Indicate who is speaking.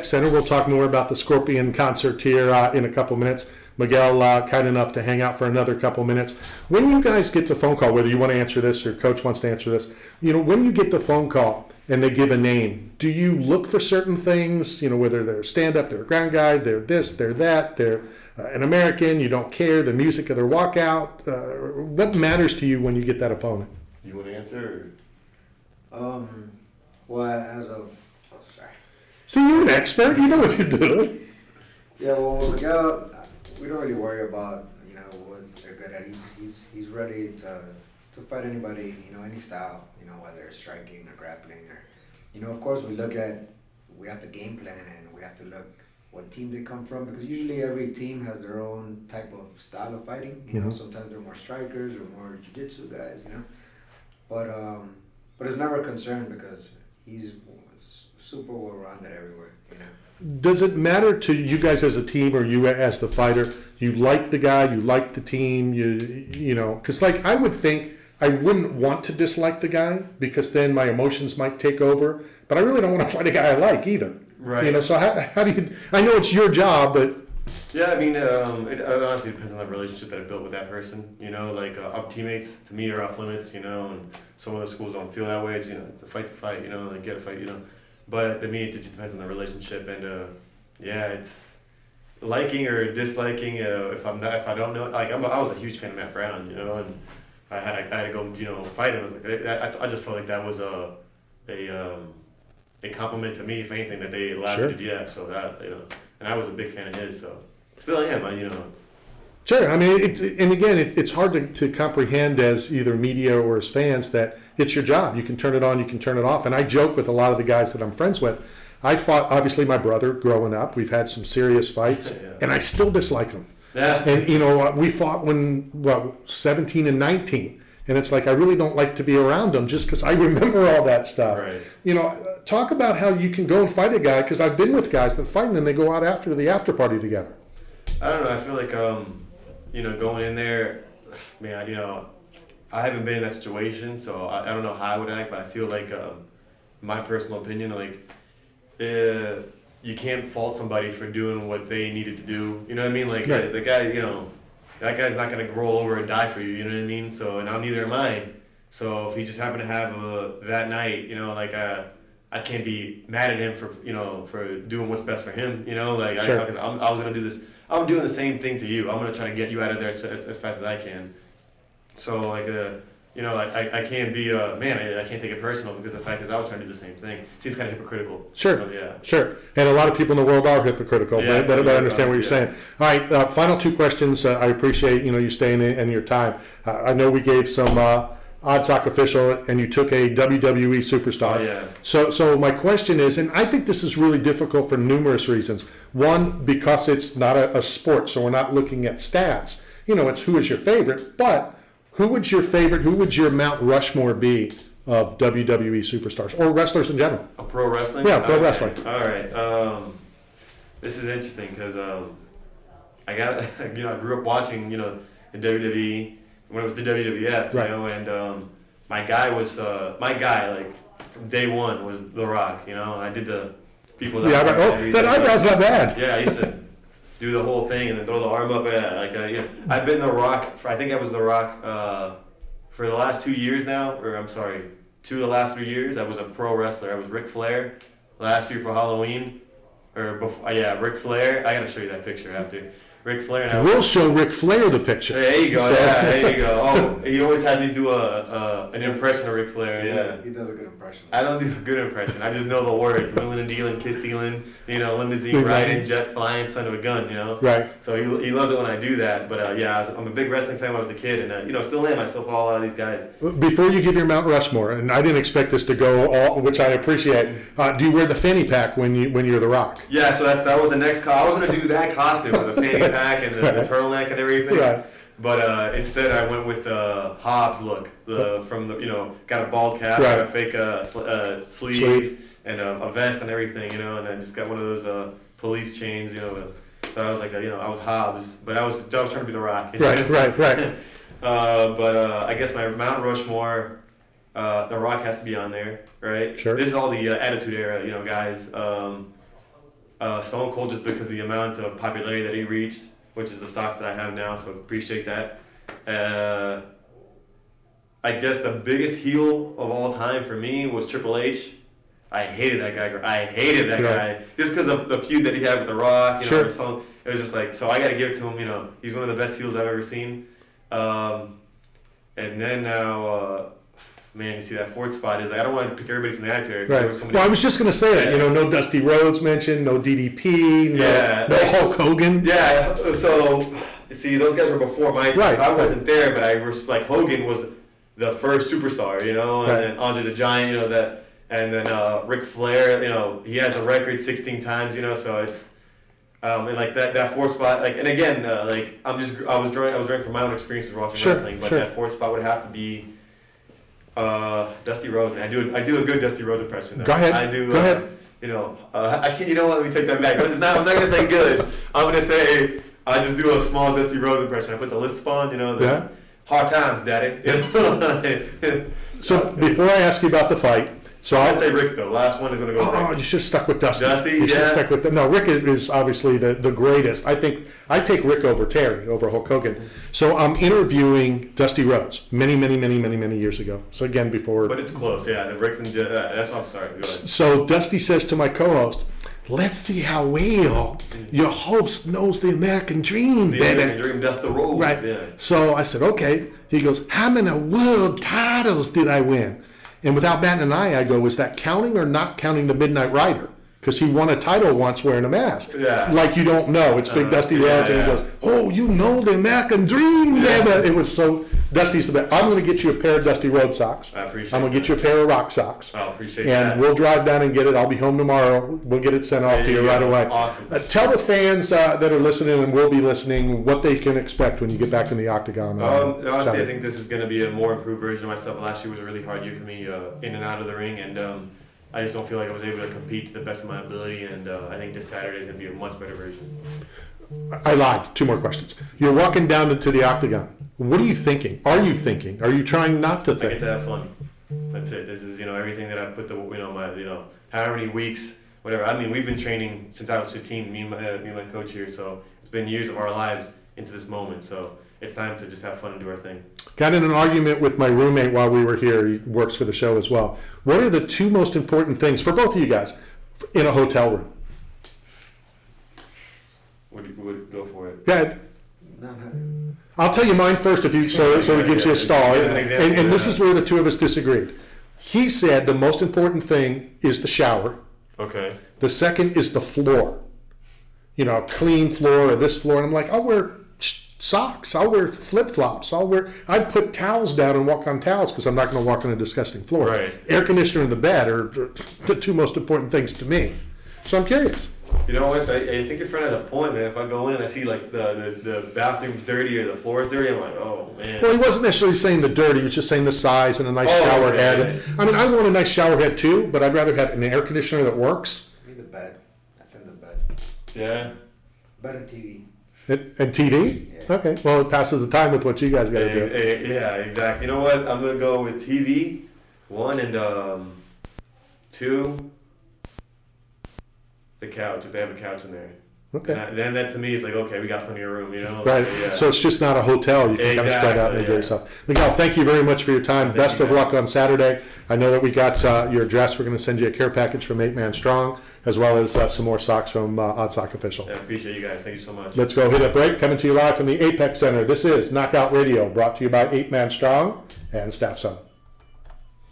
Speaker 1: Center. We'll talk more about the Scorpion concert here in a couple minutes. Miguel, kind enough to hang out for another couple minutes. When you guys get the phone call, whether you want to answer this or Coach wants to answer this, when you get the phone call and they give a name, do you look for certain things, whether they're stand-up, they're a ground guy, they're this, they're that, they're an American, you don't care, the music of their walkout? What matters to you when you get that opponent?
Speaker 2: You want to answer?
Speaker 3: Well, as of... Oh, sorry.
Speaker 1: See, you're an expert. You know what you're doing.
Speaker 3: Yeah, well, Miguel, we don't really worry about, what they're good at. He's ready to fight anybody, any style, whether it's striking or grappling or, of course we have to game plan and we have to look what team they come from, because usually every team has their own type of style of fighting. Sometimes they're more strikers or more jujutsu guys, But it's never a concern because he's super well-rounded everywhere,
Speaker 1: Does it matter to you guys as a team or you as the fighter? You like the guy, you like the team, because I would think I wouldn't want to dislike the guy because then my emotions might take over, but I really don't want to fight a guy I like either.
Speaker 2: Right.
Speaker 1: So how do you, I know it's your job, but.
Speaker 2: Yeah, I mean, it honestly depends on the relationship that I built with that person. Up teammates to me are off limits, and some of the schools don't feel that way. It's, it's a fight to fight, get a fight, But to me, it just depends on the relationship, and it's liking or disliking. If I don't know, I was a huge fan of Matt Brown, and I had to go, fight him. I just felt like that was a compliment to me, if anything, that they allowed me to do that. So that and I was a big fan of his, so still I am.
Speaker 1: Sure. I mean, it's hard to comprehend as either media or as fans that it's your job. You can turn it on, you can turn it off. And I joke with a lot of the guys that I'm friends with. I fought, obviously, my brother growing up. We've had some serious fights, and I still dislike him. Yeah. And, we fought when, 17 and 19. And it's like, I really don't like to be around him just because I remember all that stuff.
Speaker 2: Right.
Speaker 1: Talk about how you can go and fight a guy, because I've been with guys that fight and then they go out after the after party together.
Speaker 2: I don't know. I feel like, going in there, man, I haven't been in that situation, so I don't know how I would act, but I feel like, my personal opinion, you can't fault somebody for doing what they needed to do. You know what I mean? Like,
Speaker 1: right.
Speaker 2: The guy, that guy's not going to roll over and die for you, you know what I mean? So, and neither am I. So if he just happened to have that night, I can't be mad at him for doing what's best for him,
Speaker 1: Sure.
Speaker 2: Because I was going to do this. I'm doing the same thing to you. I'm going to try to get you out of there as fast as I can. So, I can't be, I can't take it personal because the fact is I was trying to do the same thing. It seems kind of hypocritical.
Speaker 1: Sure.
Speaker 2: Yeah.
Speaker 1: Sure. And a lot of people in the world are hypocritical,
Speaker 2: yeah,
Speaker 1: but I understand what you're saying. All right, final two questions. I appreciate, you staying in and your time. I know we gave some Oddsock official and you took a WWE superstar.
Speaker 2: Oh, yeah.
Speaker 1: So my question is, and I think this is really difficult for numerous reasons. One, because it's not a sport, so we're not looking at stats. It's who is your favorite, but who would your Mount Rushmore be of WWE superstars or wrestlers in general?
Speaker 2: Pro wrestling?
Speaker 1: Yeah, pro wrestling.
Speaker 2: All right. This is interesting because I grew up watching, the WWE when it was the WWF,
Speaker 1: right.
Speaker 2: And my guy from day one was The Rock. I did the people that.
Speaker 1: Yeah, that eyebrow's not bad.
Speaker 2: Yeah, I used to do the whole thing and then throw the arm up. I've been The Rock. I think I was The Rock for the last 2 years now, or I'm sorry, 2 of the last 3 years. I was a pro wrestler. I was Ric Flair last year for Halloween, or before. Ric Flair. I gotta show you that picture after. Ric Flair and
Speaker 1: we'll show Ric Flair the picture.
Speaker 2: There you go. So. Yeah, there you go. Oh, he always had me do an impression of Ric Flair. Yeah,
Speaker 3: he does a good impression.
Speaker 2: I don't do a good impression. I just know the words: wheeling and dealing, kiss stealing, limousine riding, jet flying, son of a gun.
Speaker 1: Right.
Speaker 2: So he loves it when I do that. But I'm a big wrestling fan when I was a kid, and still am. I still follow a lot of these guys.
Speaker 1: Before you give your Mount Rushmore, and I didn't expect this to go all, which I appreciate. Do you wear the fanny pack when you're The Rock?
Speaker 2: Yeah. So that was the next. I was gonna do that costume with the fanny pack and the turtleneck and everything.
Speaker 1: Right.
Speaker 2: But instead, I went with the Hobbs look. Got a bald cap,
Speaker 1: right.
Speaker 2: got a fake sleeve, and a vest and everything. And I just got one of those police chains. So I was like, I was Hobbs, but I was trying to be The Rock.
Speaker 1: Right.
Speaker 2: But I guess my Mount Rushmore, The Rock has to be on there, right?
Speaker 1: Sure.
Speaker 2: This is all the Attitude Era, guys. Stone Cold just because of the amount of popularity that he reached, which is the socks that I have now, so appreciate that. I guess the biggest heel of all time for me was Triple H. I hated that guy. Guy just because of the feud that he had with The Rock. You know, so it was just like, so I got to give it to him. You know, he's one of the best heels I've ever seen. And then now, man, you see that fourth spot is like, I don't want to pick everybody from the Attitude Era.
Speaker 1: Right. Well, I was just going to say that. You know, no Dusty Rhoads mentioned, no DDP, no Hulk Hogan.
Speaker 2: Yeah. So see, those guys were before my time, so I wasn't there. But I was like, Hogan was the first superstar, you know, and then Andre the Giant, you know that. And then Ric Flair, you know, he has a record 16 times, you know, so it's and like that fourth spot, like, and again, like I was drawing from my own experiences watching wrestling, but that fourth spot would have to be Dusty Rhoads. Man, I do a good Dusty Rhoads impression. Though.
Speaker 1: Go ahead.
Speaker 2: I do.
Speaker 1: Go ahead.
Speaker 2: You know, I can't. You know what? Let me take that back. I'm not gonna say good. I'm gonna say I just do a small Dusty Rhoads impression. I put the lisp on, you know, hard times, daddy. You know?
Speaker 1: So before I ask you about the fight. So
Speaker 2: I'll say Rick though. Last one is going to go.
Speaker 1: Oh, you should have stuck with Dusty.
Speaker 2: You
Speaker 1: should have stuck with no. Rick is obviously the greatest. I think I take Rick over Terry over Hulk Hogan. So I'm interviewing Dusty Rhoads many years ago. So again, before.
Speaker 2: But it's close, yeah. The Rick and that's what I'm sorry. Go ahead.
Speaker 1: So Dusty says to my co-host, "Let's see how well your host knows the American dream, baby.
Speaker 2: The American dream, that's the road."
Speaker 1: Right.
Speaker 2: Yeah.
Speaker 1: So I said, "Okay." He goes, "How many world titles did I win?" And without batting an eye, I go, is that counting or not counting the Midnight Rider? Because he won a title once wearing a mask.
Speaker 2: Yeah.
Speaker 1: Like you don't know. It's Big Dusty Rhoads. And he goes, oh, you know the American dream. Yeah. It was so, Dusty's the best. I'm going to get you a pair of Dusty Rhoads socks.
Speaker 2: I appreciate
Speaker 1: I'm going to get you a pair of Rock socks.
Speaker 2: I appreciate that.
Speaker 1: And we'll drive down and get it. I'll be home tomorrow. We'll get it sent off to you right away.
Speaker 2: Awesome.
Speaker 1: Tell the fans that are listening and will be listening what they can expect when you get back in the Octagon.
Speaker 2: Honestly, I think this is going to be a more improved version of myself. Last year was a really hard year for me in and out of the ring, and I just don't feel like I was able to compete to the best of my ability, and I think this Saturday is going to be a much better version.
Speaker 1: I lied. 2 more questions. You're walking down into the Octagon. What are you thinking? Are you thinking? Are you trying not to think?
Speaker 2: I get to have fun. That's it. This is, everything that I put however many weeks, whatever. I mean, we've been training since I was 15, me and my coach here, so it's been years of our lives into this moment, so it's time to just have fun and do our thing.
Speaker 1: Got in an argument with my roommate while we were here. He works for the show as well. What are the 2 most important things for both of you guys in a hotel room?
Speaker 2: Would go for it.
Speaker 1: Go ahead. I'll tell you mine first, if you so it gives you a star. And this is where the 2 of us disagreed. He said the most important thing is the shower.
Speaker 2: Okay.
Speaker 1: The second is the floor. You know, a clean floor or this floor. And I'm like, I'll wear socks. I'll wear flip-flops. I'd put towels down and walk on towels because I'm not going to walk on a disgusting floor.
Speaker 2: Right.
Speaker 1: Air conditioner and the bed are the 2 most important things to me. So I'm curious.
Speaker 2: You know what? I think your friend has a point, man. If I go in and I see like the bathroom's dirty or the floor is dirty, I'm like, oh man.
Speaker 1: Well, he wasn't necessarily saying the dirty. He was just saying the size and a nice shower head. I mean, I want a nice shower head too, but I'd rather have an air conditioner that works.
Speaker 3: Maybe the bed. I think the bed.
Speaker 2: Yeah.
Speaker 3: Bed and TV.
Speaker 1: And TV?
Speaker 3: Yeah.
Speaker 1: Okay. Well, it passes the time with what you guys got to do.
Speaker 2: Yeah, exactly. You know what? I'm gonna go with TV, 1, and 2. The couch, if they have a couch in there.
Speaker 1: Okay.
Speaker 2: Then that to me is like, okay, we got plenty of room,
Speaker 1: Right. So it's just not a hotel. You can kind of spread out and enjoy yourself. Miguel, thank you very much for your time. Best of luck on Saturday. I know that we got your address. We're going to send you a care package from Apeman Strong, as well as some more socks from Odd Sock Official.
Speaker 2: I appreciate you guys. Thank you so much.
Speaker 1: Let's go hit a break. Coming to you live from the Apex Center. This is Knockout Radio, brought to you by Apeman Strong and Staff Son.